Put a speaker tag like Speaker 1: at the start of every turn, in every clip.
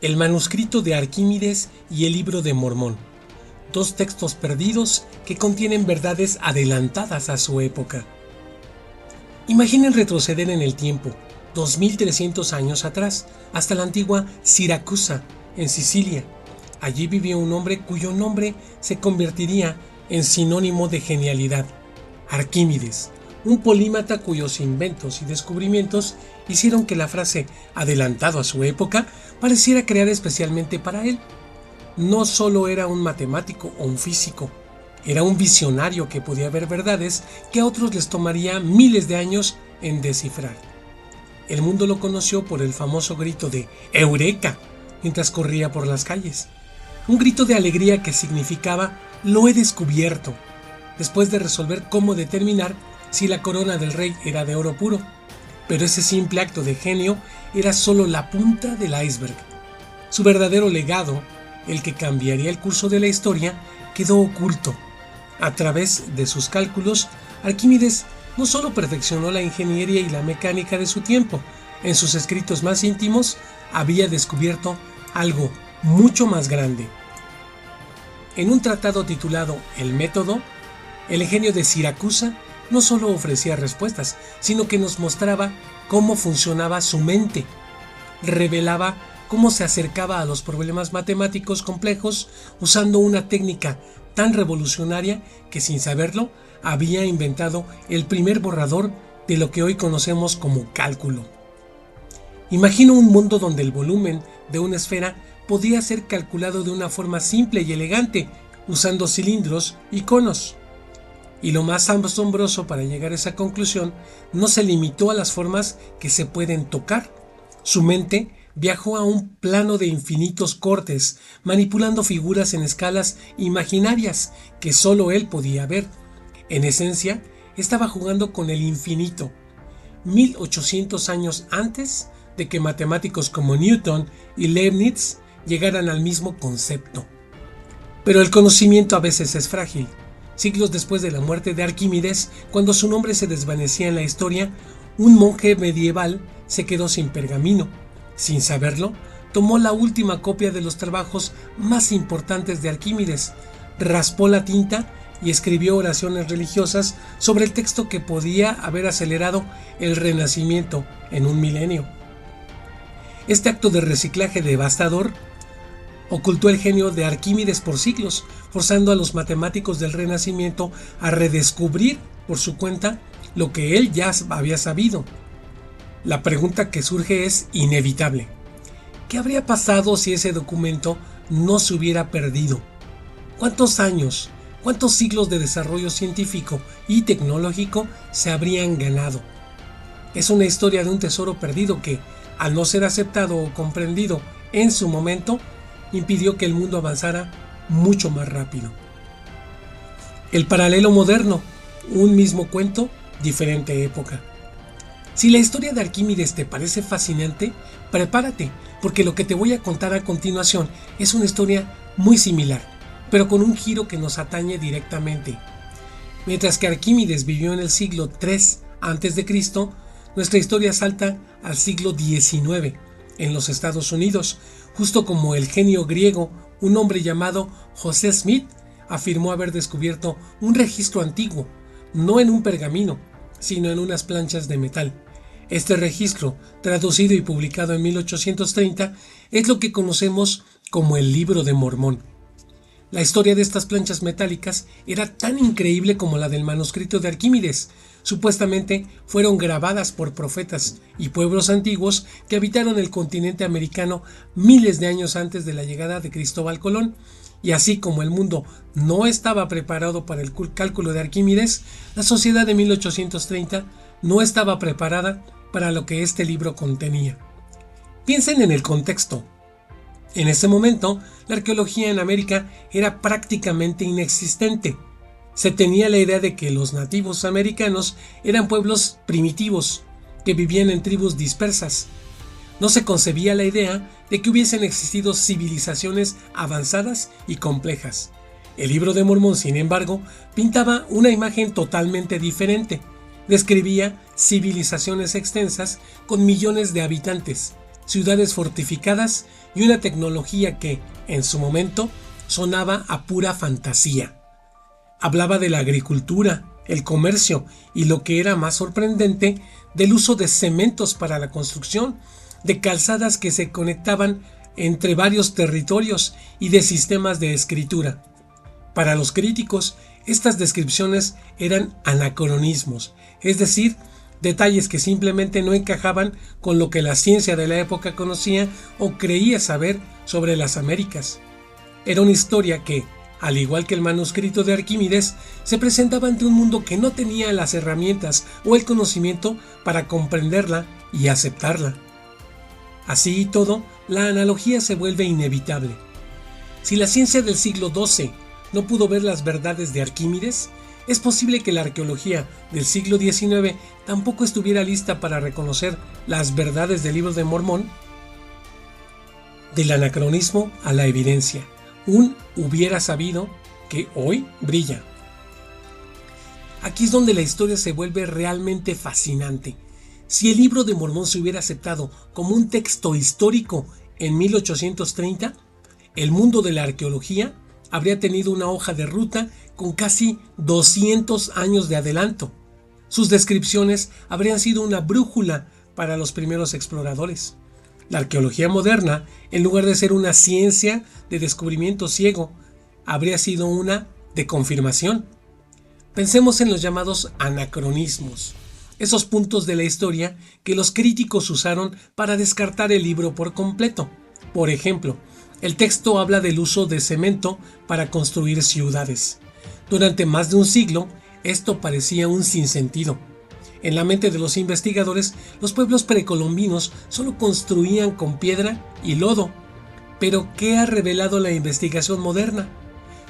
Speaker 1: El manuscrito de Arquímedes y el libro de Mormón, dos textos perdidos que contienen verdades adelantadas a su época. Imaginen retroceder en el tiempo, 2300 años atrás, hasta la antigua Siracusa, en Sicilia. Allí vivió un hombre cuyo nombre se convertiría en sinónimo de genialidad, Arquímedes, un polímata cuyos inventos y descubrimientos hicieron que la frase adelantado a su época pareciera creada especialmente para él. No solo era un matemático o un físico, era un visionario que podía ver verdades que a otros les tomaría miles de años en descifrar. El mundo lo conoció por el famoso grito de ¡Eureka! Mientras corría por las calles. Un grito de alegría que significaba «lo he descubierto», después de resolver cómo determinar si la corona del rey era de oro puro. Pero ese simple acto de genio era solo la punta del iceberg. Su verdadero legado, el que cambiaría el curso de la historia, quedó oculto. A través de sus cálculos, Arquímedes no solo perfeccionó la ingeniería y la mecánica de su tiempo, en sus escritos más íntimos había descubierto algo mucho más grande. En un tratado titulado El Método, el genio de Siracusa no solo ofrecía respuestas, sino que nos mostraba cómo funcionaba su mente. Revelaba cómo se acercaba a los problemas matemáticos complejos usando una técnica tan revolucionaria que, sin saberlo, había inventado el primer borrador de lo que hoy conocemos como cálculo. Imagino un mundo donde el volumen de una esfera podía ser calculado de una forma simple y elegante, usando cilindros y conos. Y lo más asombroso para llegar a esa conclusión, no se limitó a las formas que se pueden tocar. Su mente viajó a un plano de infinitos cortes, manipulando figuras en escalas imaginarias que solo él podía ver. En esencia, estaba jugando con el infinito. 1800 años antes de que matemáticos como Newton y Leibniz llegaran al mismo concepto. Pero el conocimiento a veces es frágil. Siglos después de la muerte de Arquímedes, cuando su nombre se desvanecía en la historia, un monje medieval se quedó sin pergamino. Sin saberlo, tomó la última copia de los trabajos más importantes de Arquímedes, raspó la tinta y escribió oraciones religiosas sobre el texto que podía haber acelerado el Renacimiento en un milenio. Este acto de reciclaje devastador ocultó el genio de Arquímedes por siglos, forzando a los matemáticos del Renacimiento a redescubrir por su cuenta lo que él ya había sabido. La pregunta que surge es inevitable. ¿Qué habría pasado si ese documento no se hubiera perdido? ¿Cuántos años, cuántos siglos de desarrollo científico y tecnológico se habrían ganado? Es una historia de un tesoro perdido que, al no ser aceptado o comprendido en su momento, impidió que el mundo avanzara mucho más rápido. El paralelo moderno, un mismo cuento, diferente época. Si la historia de Arquímedes te parece fascinante, prepárate, porque lo que te voy a contar a continuación es una historia muy similar, pero con un giro que nos atañe directamente. Mientras que Arquímedes vivió en el siglo III a.C., nuestra historia salta al siglo XIX, en los Estados Unidos, justo como el genio griego, un hombre llamado José Smith, afirmó haber descubierto un registro antiguo, no en un pergamino, sino en unas planchas de metal. Este registro, traducido y publicado en 1830, es lo que conocemos como el Libro de Mormón. La historia de estas planchas metálicas era tan increíble como la del manuscrito de Arquímedes. Supuestamente fueron grabadas por profetas y pueblos antiguos que habitaron el continente americano miles de años antes de la llegada de Cristóbal Colón. Y así como el mundo no estaba preparado para el cálculo de Arquímedes, la sociedad de 1830 no estaba preparada para lo que este libro contenía. Piensen en el contexto. En ese momento, la arqueología en América era prácticamente inexistente. Se tenía la idea de que los nativos americanos eran pueblos primitivos, que vivían en tribus dispersas. No se concebía la idea de que hubiesen existido civilizaciones avanzadas y complejas. El Libro de Mormón, sin embargo, pintaba una imagen totalmente diferente. Describía civilizaciones extensas con millones de habitantes, ciudades fortificadas y una tecnología que, en su momento, sonaba a pura fantasía. Hablaba de la agricultura, el comercio y, lo que era más sorprendente, del uso de cementos para la construcción, de calzadas que se conectaban entre varios territorios y de sistemas de escritura. Para los críticos, estas descripciones eran anacronismos, es decir, detalles que simplemente no encajaban con lo que la ciencia de la época conocía o creía saber sobre las Américas. Era una historia que, al igual que el manuscrito de Arquímedes, se presentaba ante un mundo que no tenía las herramientas o el conocimiento para comprenderla y aceptarla. Así y todo, la analogía se vuelve inevitable. Si la ciencia del siglo XII no pudo ver las verdades de Arquímedes, es posible que la arqueología del siglo XIX tampoco estuviera lista para reconocer las verdades del Libro de Mormón. Del anacronismo a la evidencia, un hubiera sabido que hoy brilla. Aquí es donde la historia se vuelve realmente fascinante. Si el Libro de Mormón se hubiera aceptado como un texto histórico en 1830, el mundo de la arqueología habría tenido una hoja de ruta con casi 200 años de adelanto. Sus descripciones habrían sido una brújula para los primeros exploradores. La arqueología moderna, en lugar de ser una ciencia de descubrimiento ciego, habría sido una de confirmación. Pensemos en los llamados anacronismos, esos puntos de la historia que los críticos usaron para descartar el libro por completo. Por ejemplo, el texto habla del uso de cemento para construir ciudades. Durante más de un siglo, esto parecía un sinsentido. En la mente de los investigadores, los pueblos precolombinos solo construían con piedra y lodo. Pero, ¿qué ha revelado la investigación moderna?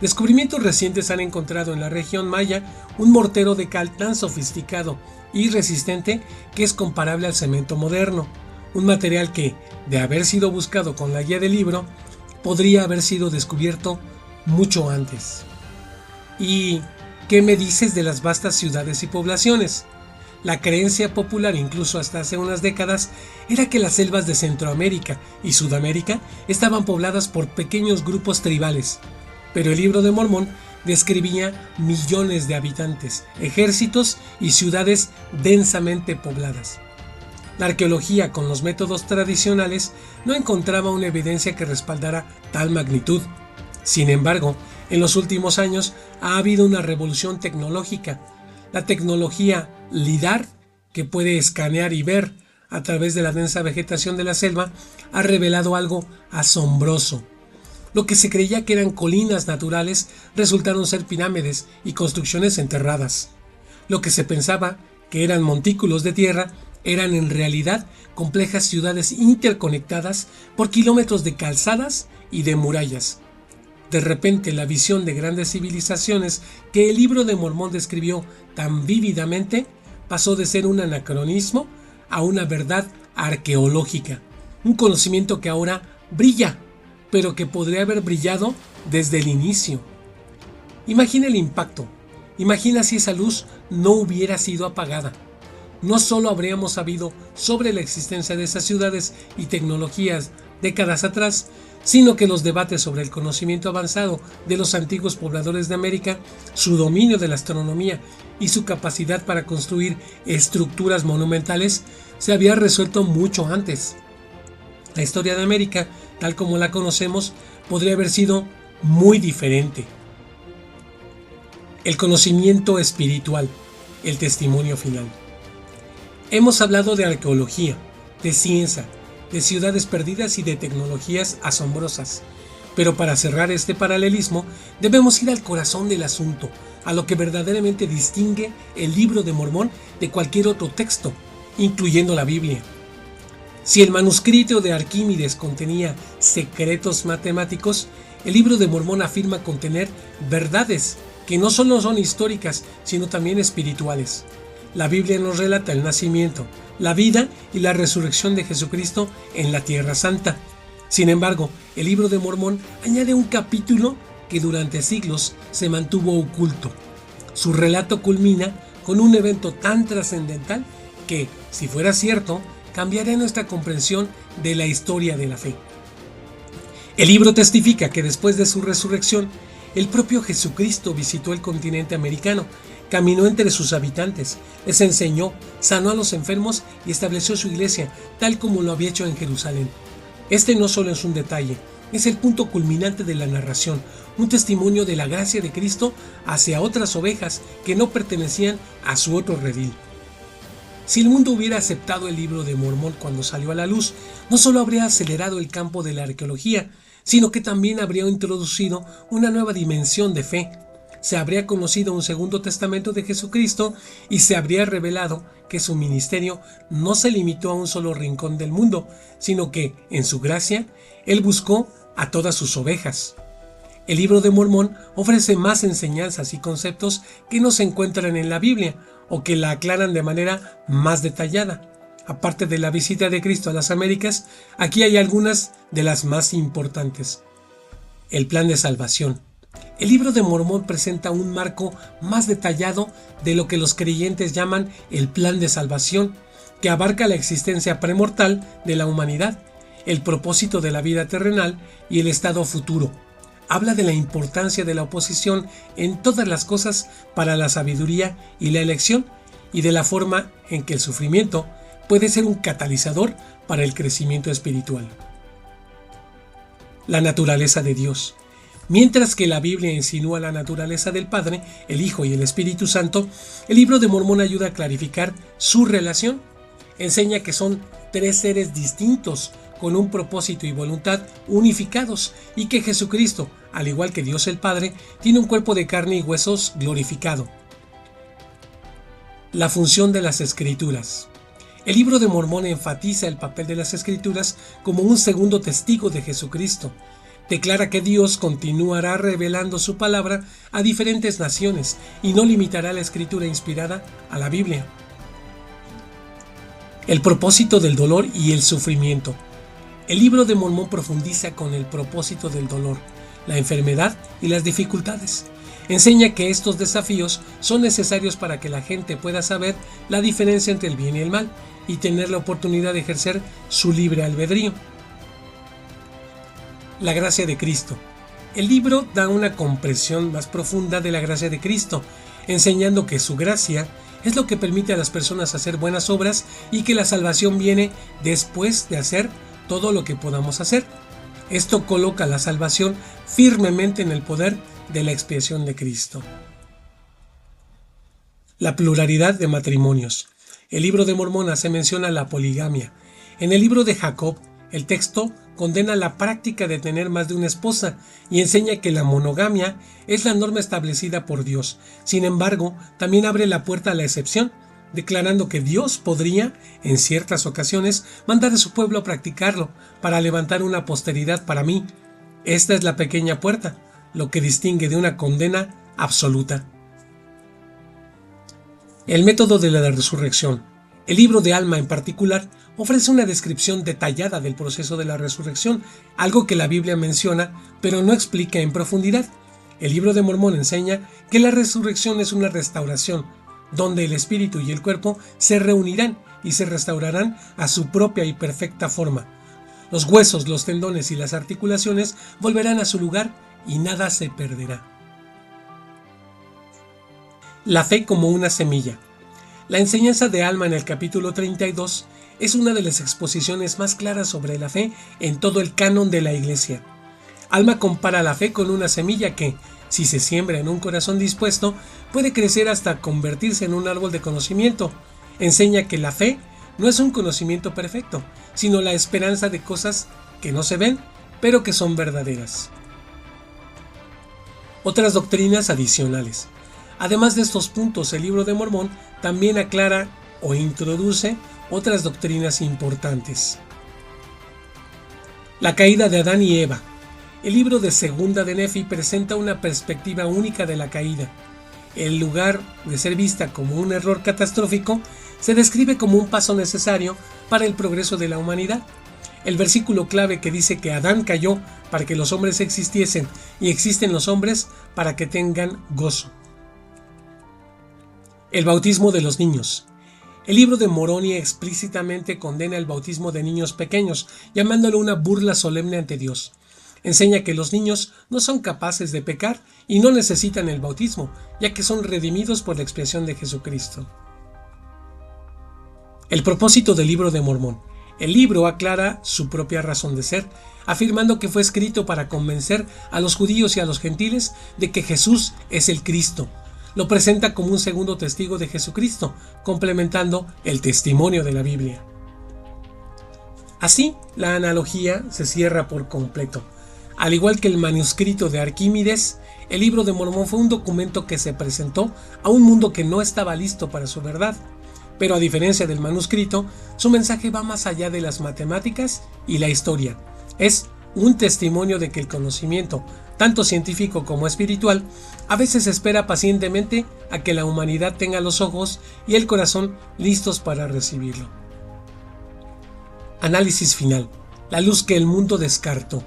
Speaker 1: Descubrimientos recientes han encontrado en la región maya un mortero de cal tan sofisticado y resistente que es comparable al cemento moderno, un material que, de haber sido buscado con la guía del libro, podría haber sido descubierto mucho antes. ¿Y qué me dices de las vastas ciudades y poblaciones? La creencia popular, incluso hasta hace unas décadas, era que las selvas de Centroamérica y Sudamérica estaban pobladas por pequeños grupos tribales, pero el Libro de Mormón describía millones de habitantes, ejércitos y ciudades densamente pobladas. La arqueología, con los métodos tradicionales, no encontraba una evidencia que respaldara tal magnitud. Sin embargo, en los últimos años ha habido una revolución tecnológica. La tecnología LIDAR, que puede escanear y ver a través de la densa vegetación de la selva, ha revelado algo asombroso. Lo que se creía que eran colinas naturales resultaron ser pirámides y construcciones enterradas. Lo que se pensaba que eran montículos de tierra eran en realidad complejas ciudades interconectadas por kilómetros de calzadas y de murallas. De repente, la visión de grandes civilizaciones que el Libro de Mormón describió tan vívidamente pasó de ser un anacronismo a una verdad arqueológica, un conocimiento que ahora brilla, pero que podría haber brillado desde el inicio. Imagina el impacto, imagina si esa luz no hubiera sido apagada. No solo habríamos sabido sobre la existencia de esas ciudades y tecnologías décadas atrás, sino que los debates sobre el conocimiento avanzado de los antiguos pobladores de América, su dominio de la astronomía y su capacidad para construir estructuras monumentales se había resuelto mucho antes. La historia de América, tal como la conocemos, podría haber sido muy diferente. El conocimiento espiritual, el testimonio final. Hemos hablado de arqueología, de ciencia, de ciudades perdidas y de tecnologías asombrosas. Pero para cerrar este paralelismo, debemos ir al corazón del asunto, a lo que verdaderamente distingue el Libro de Mormón de cualquier otro texto, incluyendo la Biblia. Si el manuscrito de Arquímedes contenía secretos matemáticos, el Libro de Mormón afirma contener verdades que no solo son históricas, sino también espirituales. La Biblia nos relata el nacimiento, la vida y la resurrección de Jesucristo en la Tierra Santa. Sin embargo, el Libro de Mormón añade un capítulo que durante siglos se mantuvo oculto. Su relato culmina con un evento tan trascendental que, si fuera cierto, cambiará nuestra comprensión de la historia de la fe. El libro testifica que después de su resurrección, el propio Jesucristo visitó el continente americano, caminó entre sus habitantes, les enseñó, sanó a los enfermos y estableció su iglesia, tal como lo había hecho en Jerusalén. Este no solo es un detalle, es el punto culminante de la narración, un testimonio de la gracia de Cristo hacia otras ovejas que no pertenecían a su otro redil. Si el mundo hubiera aceptado el libro de Mormón cuando salió a la luz, no solo habría acelerado el campo de la arqueología, sino que también habría introducido una nueva dimensión de fe. Se habría conocido un segundo testamento de Jesucristo y se habría revelado que su ministerio no se limitó a un solo rincón del mundo, sino que, en su gracia, Él buscó a todas sus ovejas. El libro de Mormón ofrece más enseñanzas y conceptos que no se encuentran en la Biblia o que la aclaran de manera más detallada. Aparte de la visita de Cristo a las Américas, aquí hay algunas de las más importantes. El plan de salvación. El libro de Mormón presenta un marco más detallado de lo que los creyentes llaman el plan de salvación, que abarca la existencia premortal de la humanidad, el propósito de la vida terrenal y el estado futuro. Habla de la importancia de la oposición en todas las cosas para la sabiduría y la elección, y de la forma en que el sufrimiento puede ser un catalizador para el crecimiento espiritual. La naturaleza de Dios. Mientras que la Biblia insinúa la naturaleza del Padre, el Hijo y el Espíritu Santo, el libro de Mormón ayuda a clarificar su relación. Enseña que son tres seres distintos con un propósito y voluntad unificados y que Jesucristo, al igual que Dios el Padre, tiene un cuerpo de carne y huesos glorificado. La función de las Escrituras. El libro de Mormón enfatiza el papel de las Escrituras como un segundo testigo de Jesucristo. Declara que Dios continuará revelando su palabra a diferentes naciones y no limitará la escritura inspirada a la Biblia. El propósito del dolor y el sufrimiento. El libro de Mormón profundiza con el propósito del dolor, la enfermedad y las dificultades. Enseña que estos desafíos son necesarios para que la gente pueda saber la diferencia entre el bien y el mal y tener la oportunidad de ejercer su libre albedrío. La gracia de Cristo. El libro da una comprensión más profunda de la gracia de Cristo, enseñando que su gracia es lo que permite a las personas hacer buenas obras y que la salvación viene después de hacer todo lo que podamos hacer. Esto coloca la salvación firmemente en el poder de la expiación de Cristo. La pluralidad de matrimonios. El libro de Mormón hace mención a la poligamia. En el libro de Jacob, el texto condena la práctica de tener más de una esposa y enseña que la monogamia es la norma establecida por Dios. Sin embargo, también abre la puerta a la excepción, declarando que Dios podría, en ciertas ocasiones, mandar a su pueblo a practicarlo para levantar una posteridad para mí. Esta es la pequeña puerta, lo que distingue de una condena absoluta. El método de la resurrección. El libro de Alma en particular ofrece una descripción detallada del proceso de la resurrección, algo que la Biblia menciona pero no explica en profundidad. El libro de Mormón enseña que la resurrección es una restauración, donde el espíritu y el cuerpo se reunirán y se restaurarán a su propia y perfecta forma. Los huesos, los tendones y las articulaciones volverán a su lugar y nada se perderá. La fe como una semilla. La enseñanza de Alma en el capítulo 32 es una de las exposiciones más claras sobre la fe en todo el canon de la Iglesia. Alma compara la fe con una semilla que, si se siembra en un corazón dispuesto, puede crecer hasta convertirse en un árbol de conocimiento. Enseña que la fe no es un conocimiento perfecto, sino la esperanza de cosas que no se ven, pero que son verdaderas. Otras doctrinas adicionales. Además de estos puntos, el libro de Mormón también aclara o introduce otras doctrinas importantes. La caída de Adán y Eva. El libro de Segunda de Nefi presenta una perspectiva única de la caída. En lugar de ser vista como un error catastrófico, se describe como un paso necesario para el progreso de la humanidad. El versículo clave que dice que Adán cayó para que los hombres existiesen y existen los hombres para que tengan gozo. El bautismo de los niños. El libro de Moroni explícitamente condena el bautismo de niños pequeños, llamándolo una burla solemne ante Dios. Enseña que los niños no son capaces de pecar y no necesitan el bautismo, ya que son redimidos por la expiación de Jesucristo. El propósito del libro de Mormón. El libro aclara su propia razón de ser, afirmando que fue escrito para convencer a los judíos y a los gentiles de que Jesús es el Cristo. Lo presenta como un segundo testigo de Jesucristo, complementando el testimonio de la Biblia. Así, la analogía se cierra por completo. Al igual que el manuscrito de Arquímedes, el libro de Mormón fue un documento que se presentó a un mundo que no estaba listo para su verdad. Pero a diferencia del manuscrito, su mensaje va más allá de las matemáticas y la historia. Es un testimonio de que el conocimiento, tanto científico como espiritual, a veces espera pacientemente a que la humanidad tenga los ojos y el corazón listos para recibirlo. Análisis final. La luz que el mundo descartó.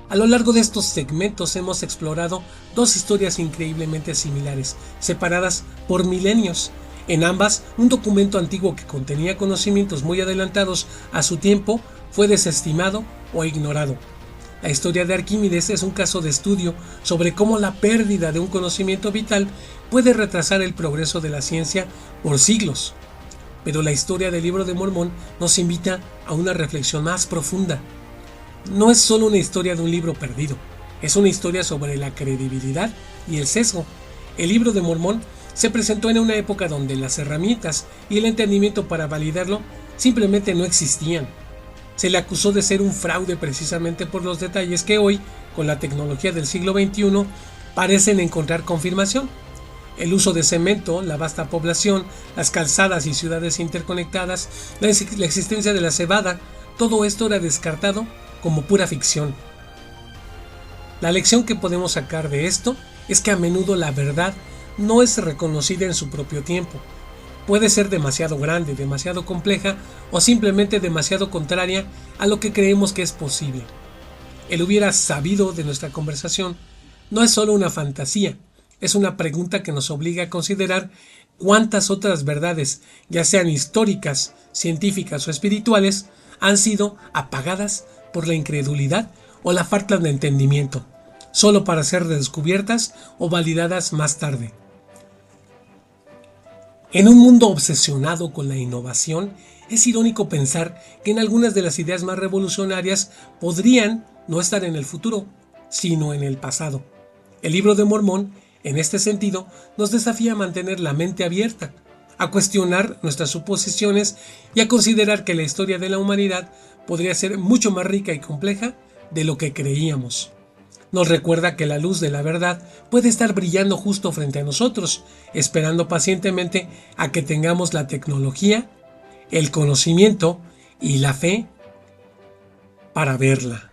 Speaker 1: A lo largo de estos segmentos hemos explorado dos historias increíblemente similares, separadas por milenios. En ambas, un documento antiguo que contenía conocimientos muy adelantados a su tiempo fue desestimado o ignorado. La historia de Arquímedes es un caso de estudio sobre cómo la pérdida de un conocimiento vital puede retrasar el progreso de la ciencia por siglos. Pero la historia del libro de Mormón nos invita a una reflexión más profunda. No es solo una historia de un libro perdido, es una historia sobre la credibilidad y el sesgo. El libro de Mormón se presentó en una época donde las herramientas y el entendimiento para validarlo simplemente no existían. Se le acusó de ser un fraude precisamente por los detalles que hoy, con la tecnología del siglo XXI, parecen encontrar confirmación. El uso de cemento, la vasta población, las calzadas y ciudades interconectadas, la existencia de la cebada, todo esto era descartado como pura ficción. La lección que podemos sacar de esto es que a menudo la verdad no es reconocida en su propio tiempo. Puede ser demasiado grande, demasiado compleja o simplemente demasiado contraria a lo que creemos que es posible. El hubiera sabido de nuestra conversación no es solo una fantasía, es una pregunta que nos obliga a considerar cuántas otras verdades, ya sean históricas, científicas o espirituales, han sido apagadas por la incredulidad o la falta de entendimiento, solo para ser redescubiertas o validadas más tarde. En un mundo obsesionado con la innovación, es irónico pensar que en algunas de las ideas más revolucionarias podrían no estar en el futuro, sino en el pasado. El libro de Mormón, en este sentido, nos desafía a mantener la mente abierta, a cuestionar nuestras suposiciones y a considerar que la historia de la humanidad podría ser mucho más rica y compleja de lo que creíamos. Nos recuerda que la luz de la verdad puede estar brillando justo frente a nosotros, esperando pacientemente a que tengamos la tecnología, el conocimiento y la fe para verla.